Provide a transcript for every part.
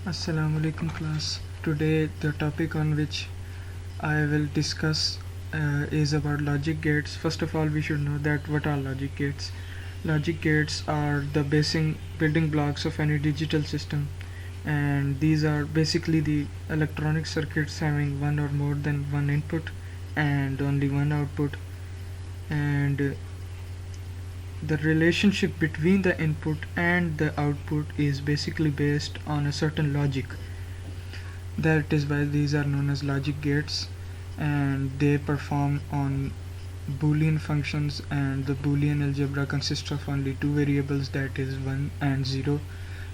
Assalamu alaikum class. Today the topic on which I will discuss is about logic gates. First of all, we should know that what are logic gates. Logic gates are the basic building blocks of any digital system, and these are basically the electronic circuits having one or more than one input and only one output, and the relationship between the input and the output is basically based on a certain logic. That is why these are known as logic gates, and they perform on Boolean functions, and the Boolean algebra consists of only two variables, that is 1 and 0.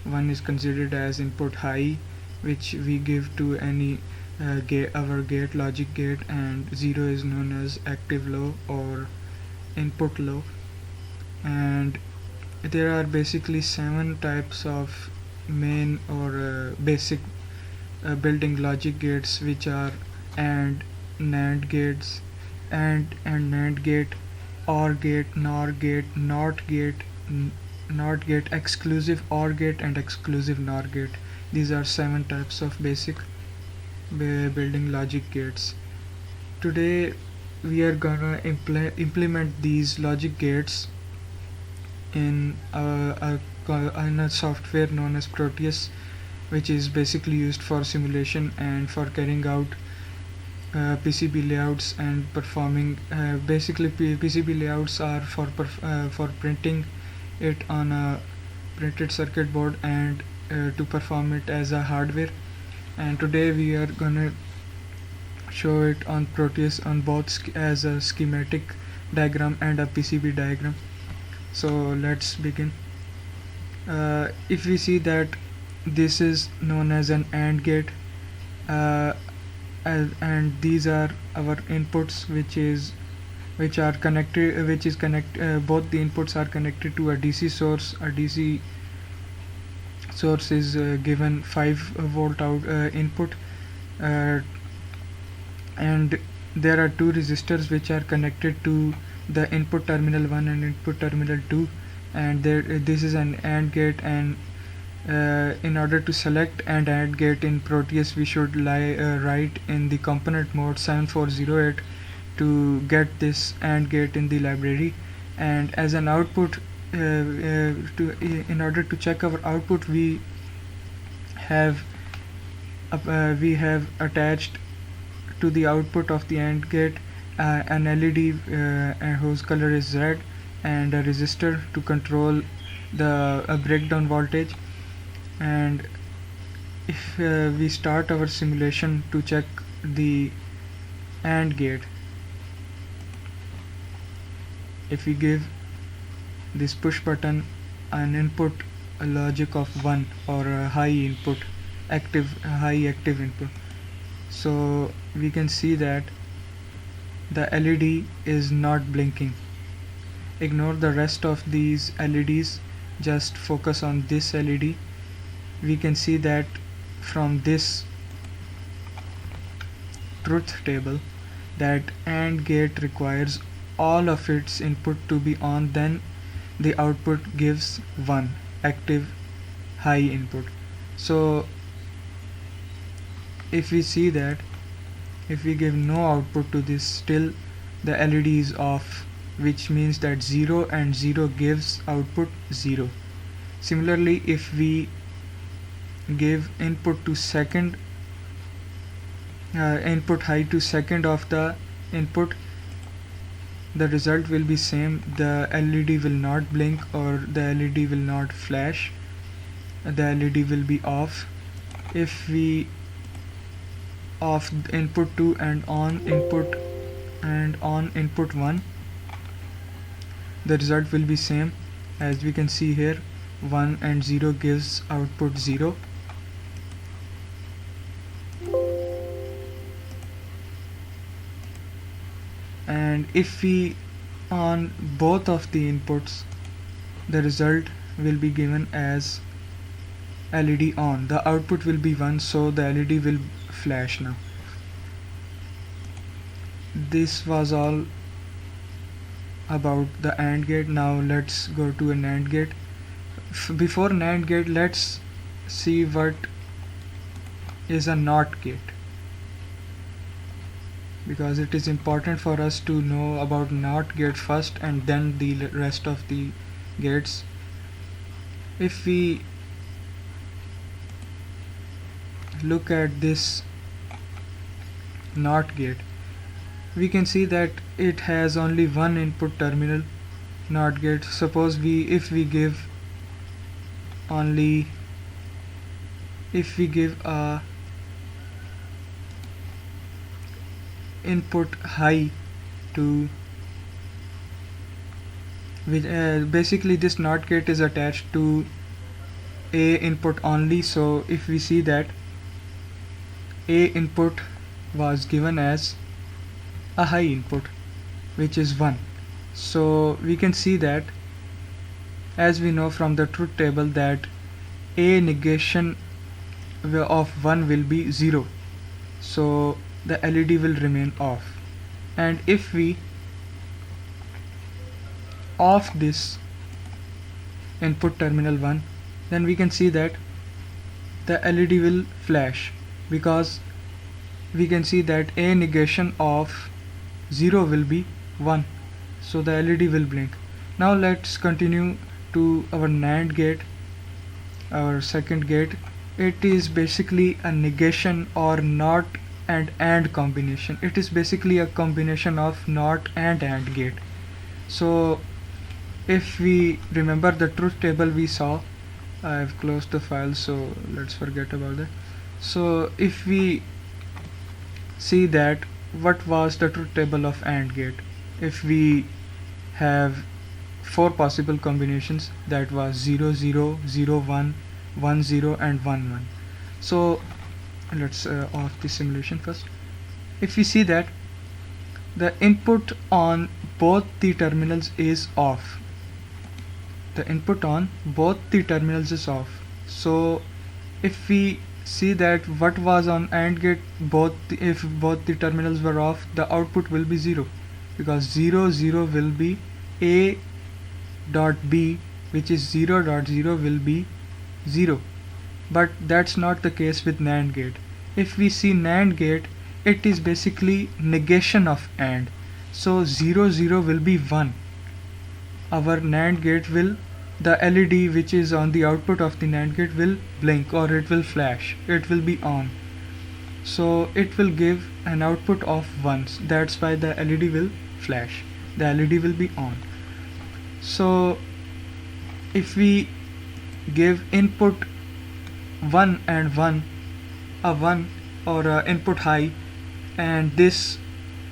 1 is considered as input high, which we give to any our gate, logic gate, and 0 is known as active low or input low. And there are basically 7 types of main or basic building logic gates, which are AND, NAND gates, and NAND gate, OR gate, NOR gate, NOT gate, exclusive OR gate, and exclusive NOR gate. These are 7 types of basic building logic gates. Today we are gonna implement these logic gates in a software known as Proteus, which is basically used for simulation and for carrying out PCB layouts and performing. Basically, PCB layouts are for printing it on a printed circuit board and to perform it as a hardware. And today we are gonna show it on Proteus on both as a schematic diagram and a PCB diagram. So let's begin. If we see that this is known as an AND gate, and these are our inputs, which are connected, both the inputs are connected to a DC source. A DC source is given 5 volt input, and there are 2 resistors which are connected to the input terminal 1 and input terminal 2, and this is an AND gate. And in order to select an AND gate in Proteus, we should write in the component mode 7408 to get this AND gate in the library. And as an output, in order to check our output, we have attached to the output of the AND gate an LED whose color is red, and a resistor to control the breakdown voltage. And if we start our simulation to check the AND gate, if we give this push button an input, a logic of 1 or a high input, high active input, so we can see that the LED is not blinking. Ignore the rest of these LEDs, just focus on this LED. We can see that from this truth table that AND gate requires all of its input to be on, then the output gives 1 active high input. So if we see that if we give no output to this, still the LED is off, which means that 0 and 0 gives output 0. Similarly, if we give input to second, input high to second of the input, the result will be same. The LED will not blink or the LED will not flash. The LED will be off. If we off input 2 and on input 1, the result will be same. As we can see here, 1 and 0 gives output 0. And if we on both of the inputs, the result will be given as LED on. The output will be 1, so the LED will flash now. This was all about the AND gate. Now let's go to a NAND gate. Before NAND gate, let's see what is a NOT gate, because it is important for us to know about NOT gate first and then the rest of the gates. If we look at this NOT gate, we can see that it has only one input terminal. NOT gate, suppose if we give a input high to basically this NOT gate is attached to A input only. So if we see that A input was given as a high input, which is 1, so we can see that, as we know from the truth table, that A negation of 1 will be 0, so the LED will remain off. And if we off this input terminal 1, then we can see that the LED will flash, because we can see that A negation of 0 will be 1, so the LED will blink. Now let's continue to our NAND gate, our second gate. It is basically a negation or NOT and AND combination. It is basically a combination of NOT and AND gate. So if we remember the truth table we saw, I have closed the file, so let's forget about that. So if we see that what was the truth table of AND gate, if we have 4 possible combinations, that was 0 0 0 1 1 0 and 1 1. So let's off the simulation first. If we see that the input on both the terminals is off, the input on both the terminals is off, so if we see that what was on AND gate, if both the terminals were off, the output will be 0, because 0 0 will be A dot B, which is 0 dot 0 will be 0. But that's not the case with NAND gate. If we see NAND gate, it is basically negation of AND, so 0 0 will be 1. Our NAND gate will, the LED which is on the output of the NAND gate will blink, or it will flash, it will be on, so it will give an output of 1s. That's why the LED will flash, the LED will be on. So if we give input 1 and 1, a 1 or a input high, and this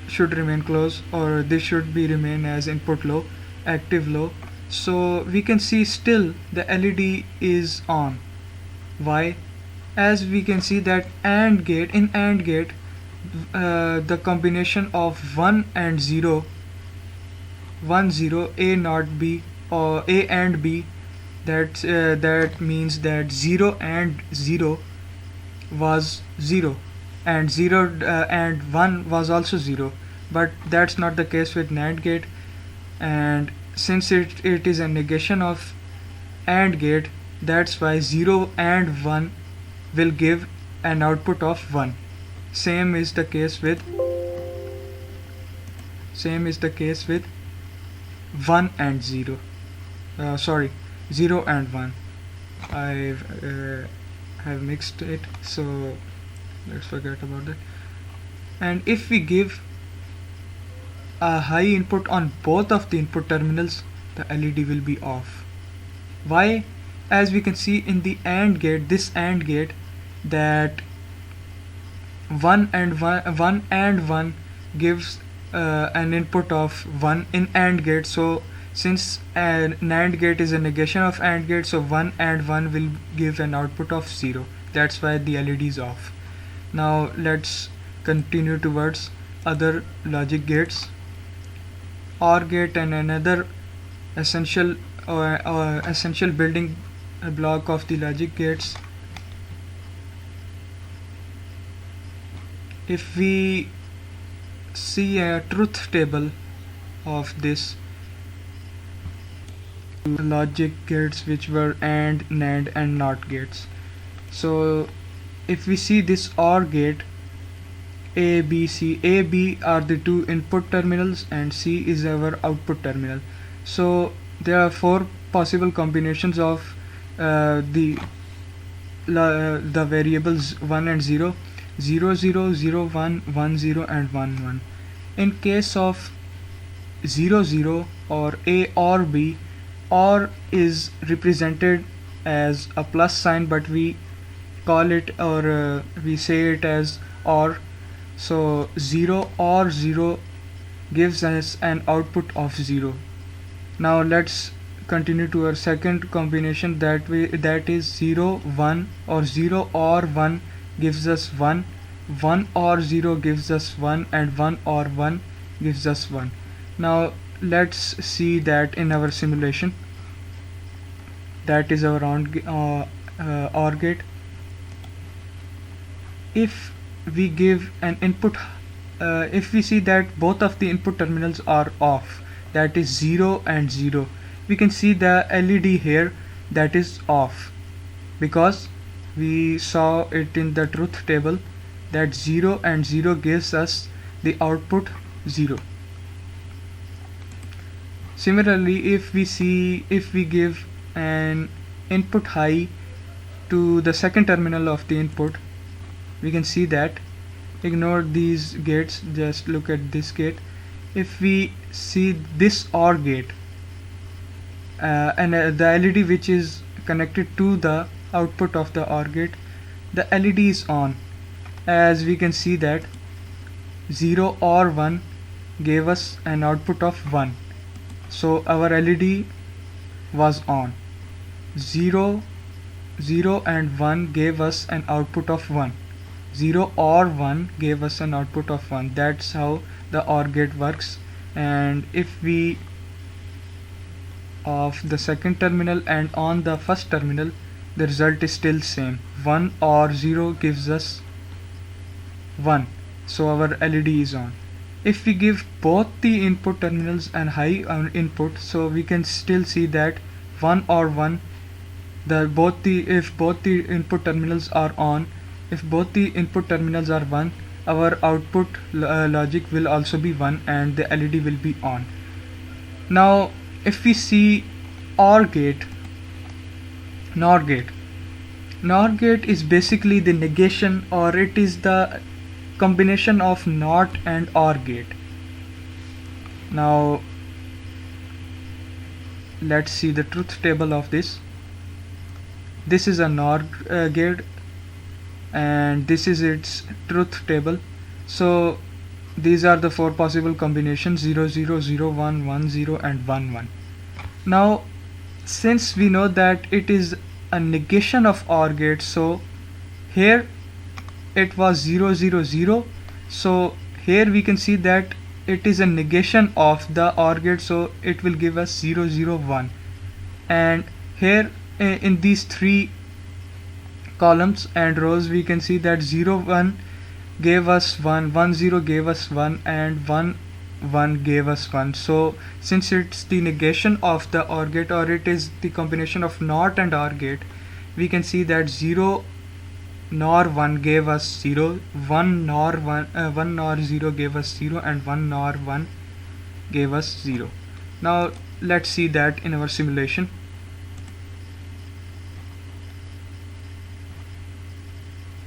should remain closed, or this should be remain as input low, active low, so we can see still the LED is on. Why? As we can see that AND gate, in AND gate, the combination of 1 and 0, 1 0, A not B, or A and B, that means that 0 and 0 was 0, and 0 and 1 was also 0, but that's not the case with NAND gate. And since it is a negation of AND gate, that's why 0 and 1 will give an output of 1. Same is the case with 1 and 0. 0 and 1. I have mixed it, so let's forget about that. And if we give a high input on both of the input terminals, the LED will be off. Why? As we can see in the AND gate, this AND gate, that 1 and 1 gives an input of 1 in AND gate. So since NAND gate is a negation of AND gate, so 1 and 1 will give an output of 0. That's why the LED is off. Now let's continue towards other logic gates. OR gate and another essential building block of the logic gates. If we see a truth table of this logic gates, which were AND, NAND and NOT gates, so if we see this OR gate, A, B, C, A, B are the two input terminals and C is our output terminal. So there are four possible combinations of the variables 1 and 0, 0, 0, 0, 1, 1, 0 and 1, 1. In case of 0, 0 or A or B, OR is represented as a plus sign, but we call it, or we say it as OR. So 0 or 0 gives us an output of 0. Now let's continue to our second combination, that is 0 1 or 0 or 1 gives us 1, 1 or 0 gives us 1, and 1 or 1 gives us 1. Now let's see that in our simulation. That is our OR gate. If we give an input, if we see that both of the input terminals are off, that is 0 and 0, we can see the LED here that is off, because we saw it in the truth table that 0 and 0 gives us the output 0. Similarly, if we give an input high to the second terminal of the input, we can see that, ignore these gates, just look at this gate. If we see this OR gate, and the LED which is connected to the output of the OR gate, the LED is on, as we can see that 0 or 1 gave us an output of 1, so our LED was on. 0, 0 and 1 gave us an output of 1. 0 or 1 gave us an output of 1. That's how the OR gate works. And if we off the second terminal and on the first terminal, the result is still same. 1 or 0 gives us 1, so our LED is on. If we give both the input terminals and high on input, so we can still see that 1 or 1, if both the input terminals are on, if both the input terminals are 1, our output logic will also be 1 and the LED will be on. Now if we see OR gate, NOR gate. NOR gate is basically the negation, or it is the combination of NOT and OR gate. Now let's see the truth table of this. This is a NOR gate and this is its truth table. So these are the four possible combinations: 0 0 0 1 1 0 and 1 1. Now since we know that it is a negation of OR gate, so here it was 0 0 0, so here we can see that it is a negation of the OR gate, so it will give us 0 0 1. And here in these three columns and rows we can see that 0 1 gave us 1, 1 0 gave us 1, and 1 1 gave us 1. So since it's the negation of the OR gate, or it is the combination of NOT and OR gate, we can see that 0 NOR 1 gave us 0, 1 NOR 0 gave us 0, and 1 NOR 1 gave us 0. Now let's see that in our simulation.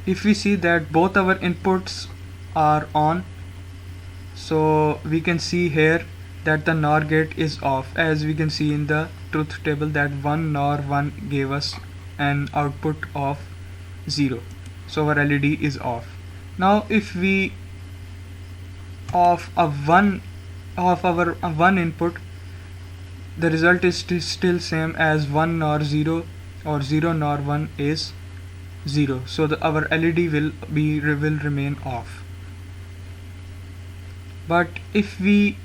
If we see that both our inputs are on, so we can see here that the NOR gate is off, as we can see in the truth table that 1 NOR 1 gave us an output of 0, so our LED is off. Now if we off our one input, the result is still same as 1 NOR 0 or 0 NOR 1 is 0, so our LED will remain off. But if we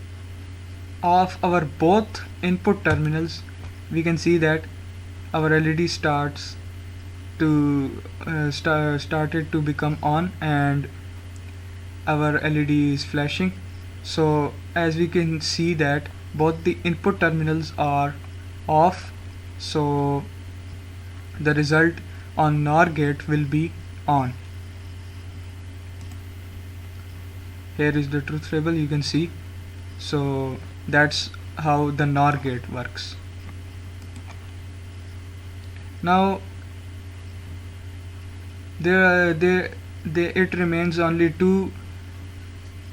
off our both input terminals, we can see that our LED started to become on and our LED is flashing. So as we can see that both the input terminals are off, so the result on NOR gate will be on. Here is the truth table, you can see. So that's how the NOR gate works. Now it remains only two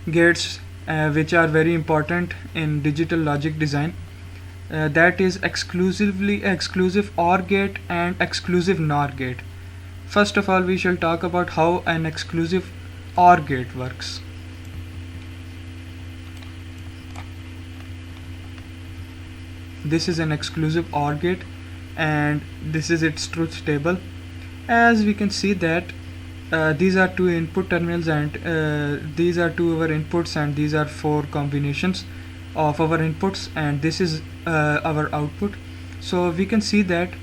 gates which are very important in digital logic design. That is exclusive OR gate and exclusive NOR gate. First of all, we shall talk about how an exclusive OR gate works. This is an exclusive OR gate and this is its truth table. As we can see that these are two input terminals and these are two our inputs and these are four combinations of our inputs and this is our output. So we can see that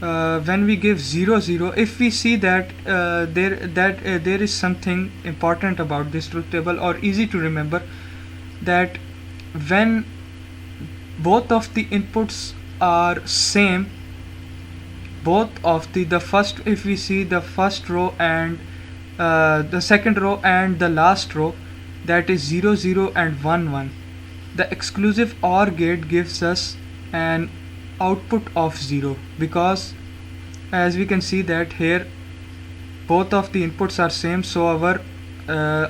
when we give 0 0, if we see that there is something important about this truth table or easy to remember, that when both of the inputs are same, both of the first, if we see the first row and the second row and the last row, that is 0 0 and 1 1, the exclusive OR gate gives us an output of 0, because as we can see that here both of the inputs are same, so our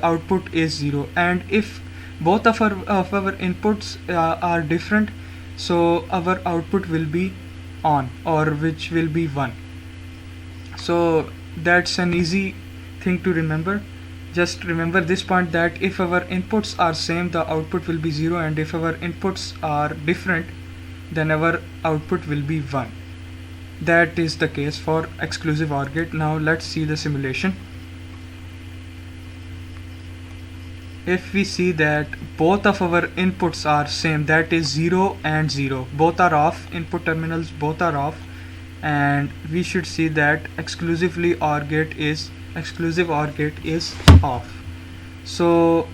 output is 0, and if both of our inputs are different, so our output will be on, or which will be 1. So that's an easy thing to remember. Just remember this point, that if our inputs are same, the output will be 0, and if our inputs are different, then our output will be 1. That is the case for exclusive OR gate. Now let's see the simulation. If we see that both of our inputs are same, that is 0 and 0, both are off, input terminals both are off, and we should see that exclusive OR gate is off. So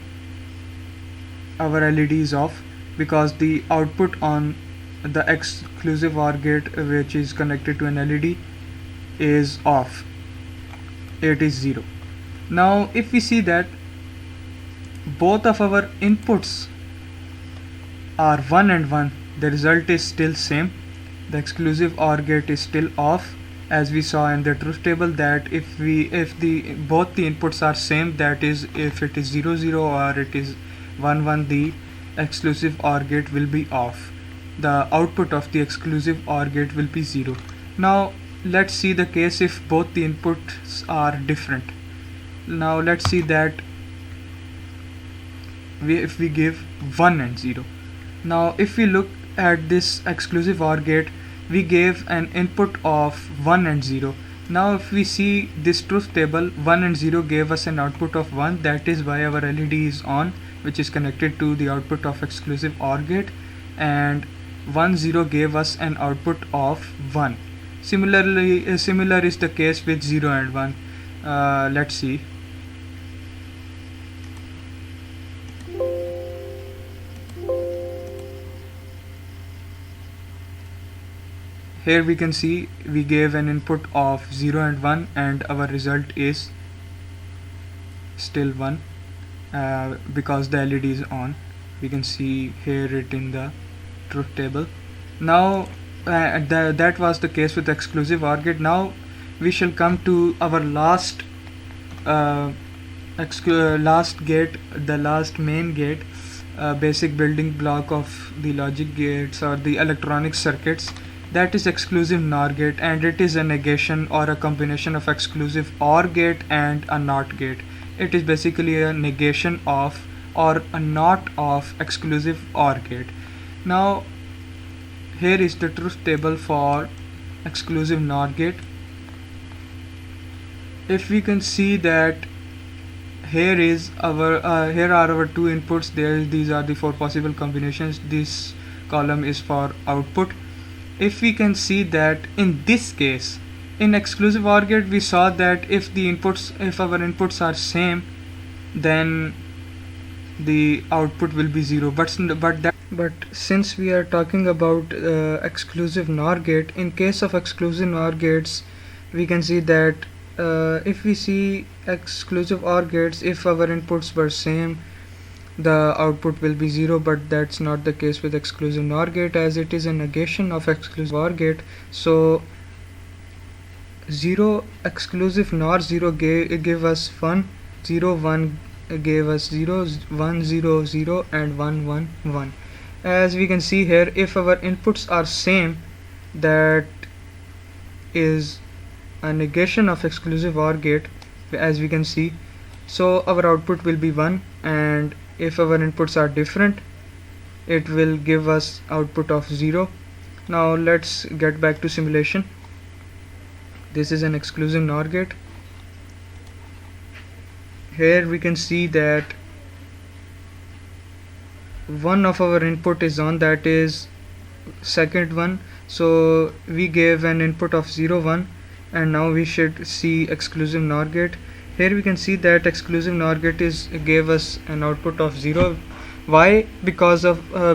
our LED is off because the output on the exclusive OR gate, which is connected to an LED, is off. It is 0. Now if we see that both of our inputs are 1 and 1, the result is still same. The exclusive OR gate is still off, as we saw in the truth table, that if both the inputs are same, that is if it is 0 0 or it is 1 1, the exclusive OR gate will be off. The output of the exclusive OR gate will be 0. Now let's see the case if both the inputs are different. Now let's see that if we give 1 and 0. Now if we look at this exclusive OR gate, we gave an input of 1 and 0. Now if we see this truth table, 1 and 0 gave us an output of 1, that is why our LED is on, which is connected to the output of exclusive OR gate, and 1 0 gave us an output of 1. Similar is the case with 0 and 1. Let's see. Here we can see we gave an input of 0 and 1 and our result is still 1 because the LED is on. We can see here it in the truth table. Now that was the case with exclusive OR gate. Now we shall come to our last gate, the last main gate, basic building block of the logic gates or the electronic circuits. That is exclusive NOR gate, and it is a negation or a combination of exclusive OR gate and a NOT gate. It is basically a negation of or a NOT of exclusive OR gate. Now here is the truth table for exclusive NOR gate. If we can see that here are our two inputs, these are the four possible combinations. This column is for output. If we can see that in this case, in exclusive OR gate, we saw that if our inputs are same, then the output will be 0. But since we are talking about exclusive NOR gate, in case of exclusive NOR gates, we can see that if we see exclusive OR gates, if our inputs were same, the output will be 0, but that's not the case with exclusive NOR gate, as it is a negation of exclusive OR gate. So 0 exclusive NOR 0 gave us 1, 0 1 gave us 0, 1 0 0 and 1 1 1. As we can see here, if our inputs are same, that is a negation of exclusive OR gate, as we can see. So our output will be 1, and if our inputs are different, it will give us output of 0. Now let's get back to simulation. This is an exclusive NOR gate. Here we can see that one of our input is on, that is second one. So we gave an input of 0 1, and now we should see exclusive NOR gate. Here we can see that exclusive NOR gate gave us an output of 0. Why? Because of our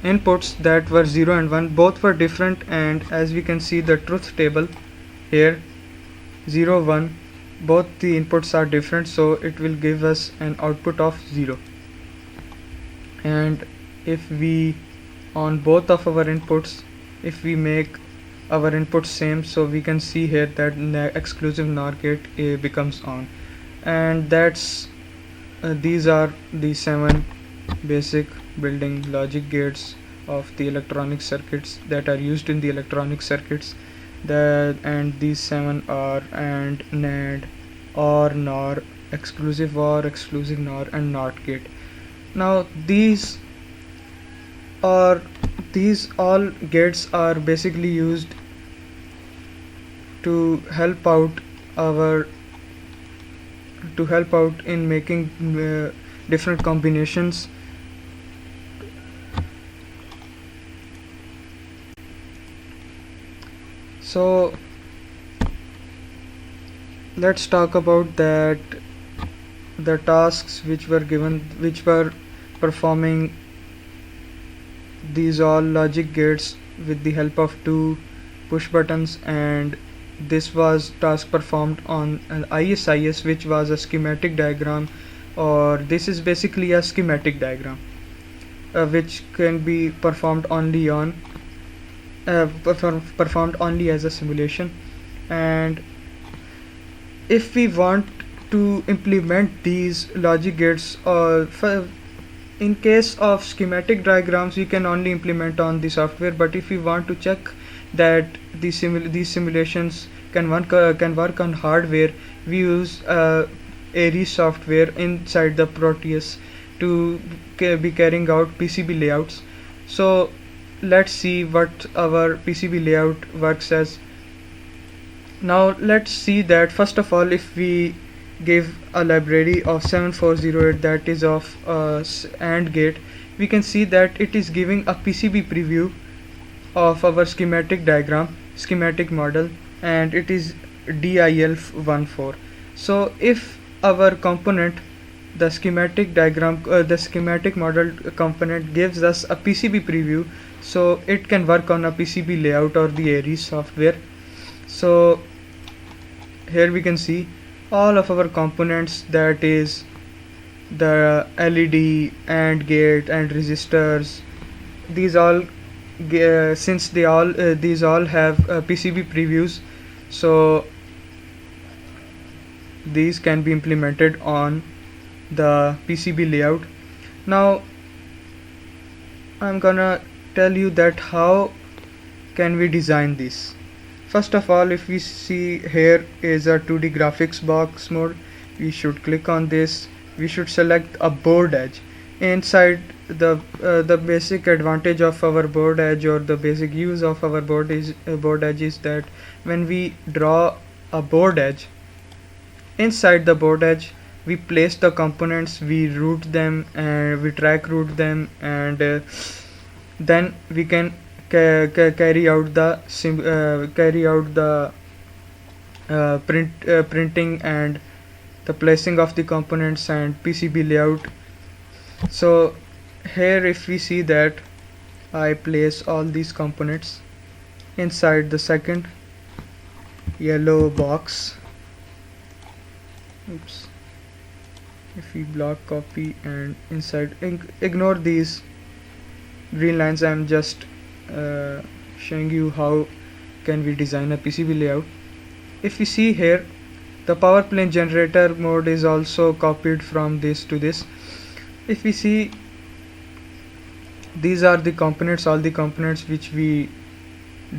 inputs that were 0 and 1, both were different, and as we can see the truth table here, 0 1, both the inputs are different, so it will give us an output of 0. And if we, on both of our inputs, if we make our inputs same, so we can see here that exclusive NOR gate becomes on. And that's these are the 7 basic building logic gates of the electronic circuits that are used in the electronic circuits. And these 7 are AND, NAND, OR, NOR, exclusive OR, exclusive NOR, and NOT gate. Now these all gates are basically used to help out in making different combinations. So let's talk about the tasks which were performing these all logic gates with the help of 2 push buttons. And this was task performed on an ISIS, which was a schematic diagram, or this is basically a schematic diagram which can be performed only as a simulation. And if we want to implement these logic gates, in case of schematic diagrams, we can only implement on the software, but if we want to check that these simulations can work on hardware, we use Aries software inside the Proteus to be carrying out PCB layouts. So let's see what our PCB layout works as. Now let's see that first of all, if we give a library of 7408, that is of AND gate, we can see that it is giving a PCB preview of our schematic model, and it is DIL14. So if our component, the schematic model component, gives us a PCB preview, so it can work on a PCB layout or the Aries software. So here we can see all of our components, that is the LED, AND gate, and resistors. These all since these all have PCB previews, so these can be implemented on the PCB layout. Now I'm gonna tell you that how can we design this. First of all, if we see here is a 2D graphics box mode, we should click on this. We should select a board edge. Inside the basic advantage of our board edge, or the basic use of our board edge, is that when we draw a board edge, inside the board edge we place the components, we route them, and we track route them, and then we can carry out the printing and the placing of the components and PCB layout. So here if we see that I place all these components, inside the second yellow box. Oops. If we block copy and inside, ignore these green lines. I'm just showing you how can we design a PCB layout. If we see here, the power plane generator mode is also copied from this to this. If we see, these are the components, all the components which we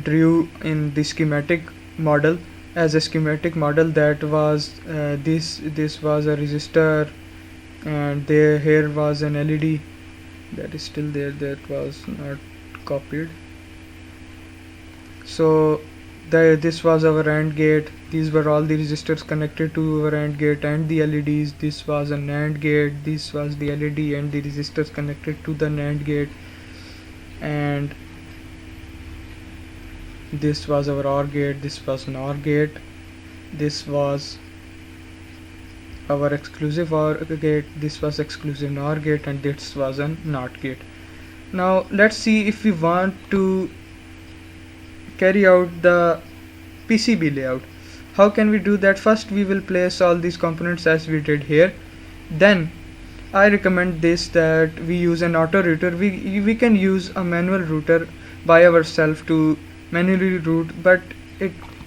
drew in the schematic model. As a schematic model, that was this was a resistor, and here was an LED that is still there, that was not copied. So this was our AND gate. These were all the resistors connected to our AND gate and the LEDs. This was a NAND gate. This was the LED and the resistors connected to the NAND gate. And this was our OR gate. This was an OR gate. This was our exclusive OR gate. This was exclusive NOR gate, and this was a NOT gate. Now let's see if we want to carry out the PCB layout. How can we do that? First we will place all these components as we did here. Then I recommend this, that we use an auto router. We can use a manual router by ourselves to manually route, but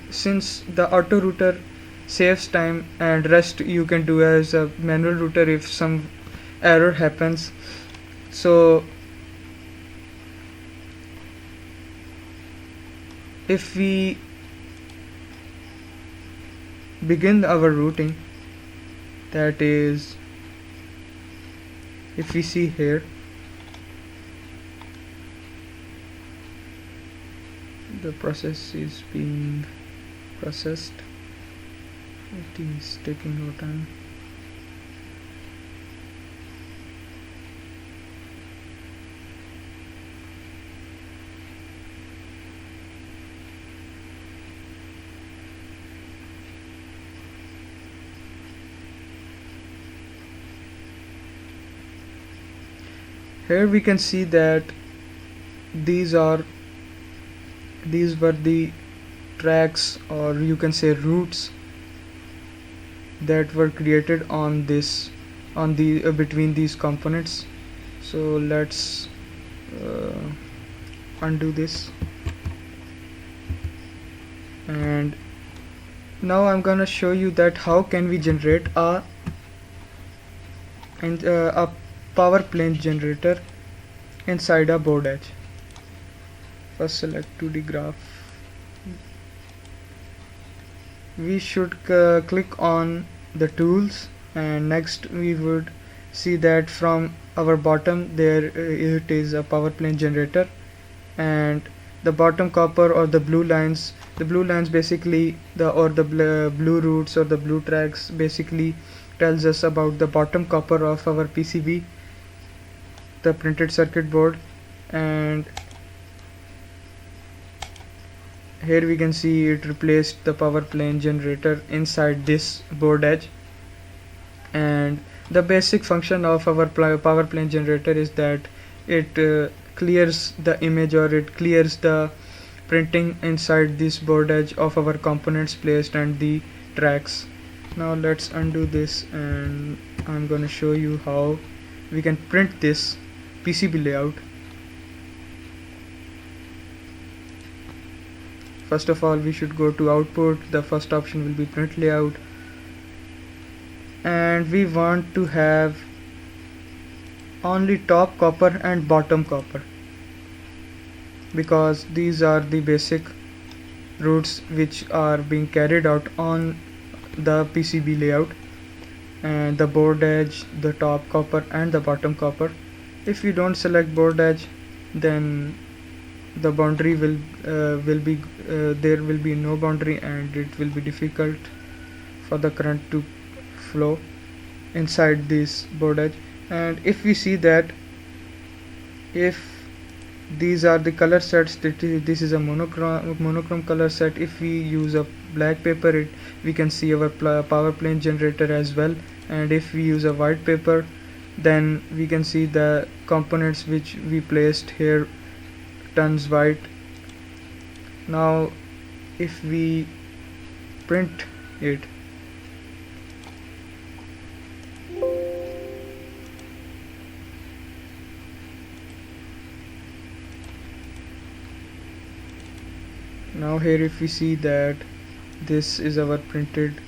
since the auto router saves time, and rest you can do as a manual router if some error happens. So if we begin our routing, that is, if we see here, the process is being processed. It is taking no time. Here we can see that these were the tracks, or you can say routes, that were created on the between these components. So let's undo this, and now I'm gonna show you that how can we generate a power plane generator inside a board edge. First select 2D graph. We should click on the tools, and next we would see that from our bottom there it is a power plane generator, and the bottom copper or the blue lines basically the blue roots or the blue tracks basically tells us about the bottom copper of our PCB, the printed circuit board. And here we can see it replaced the power plane generator inside this board edge. And the basic function of our power plane generator is that it clears the image, or it clears the printing inside this board edge of our components placed and the tracks. Now let's undo this, and I'm gonna show you how we can print this PCB layout. First of all, we should go to output. The first option will be print layout, and we want to have only top copper and bottom copper, because these are the basic routes which are being carried out on the PCB layout, and the board edge, the top copper and the bottom copper. If you don't select board edge, then the boundary will be there will be no boundary, and it will be difficult for the current to flow inside this board edge. And if we see that if these are the color sets, this is a monochrome color set. If we use a black paper, we can see our power plane generator as well. And if we use a white paper, then we can see the components which we placed here turns white. Now if we print it, now here if we see that this is our printed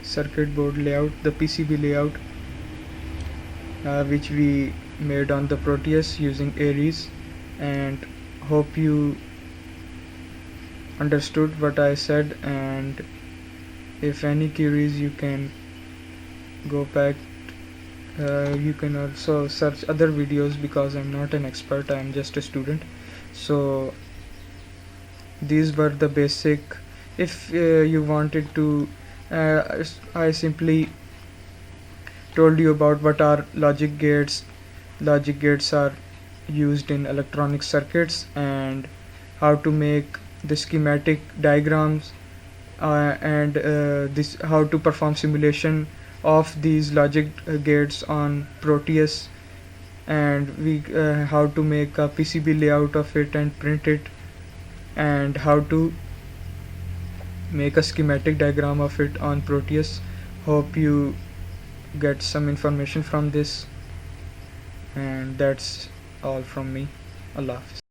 circuit board layout, the PCB layout, which we made on the Proteus using Aries, and hope you understood what I said, and if any queries you can go back. You can also search other videos because I'm not an expert, I'm just a student. So these were the basic. If you wanted to, I simply told you about what are logic gates. Logic gates are used in electronic circuits, and how to make the schematic diagrams, and this how to perform simulation of these logic gates on Proteus, and we how to make a PCB layout of it and print it, and how to make a schematic diagram of it on Proteus. Hope you get some information from this, and that's all from me. Allah Hafiz.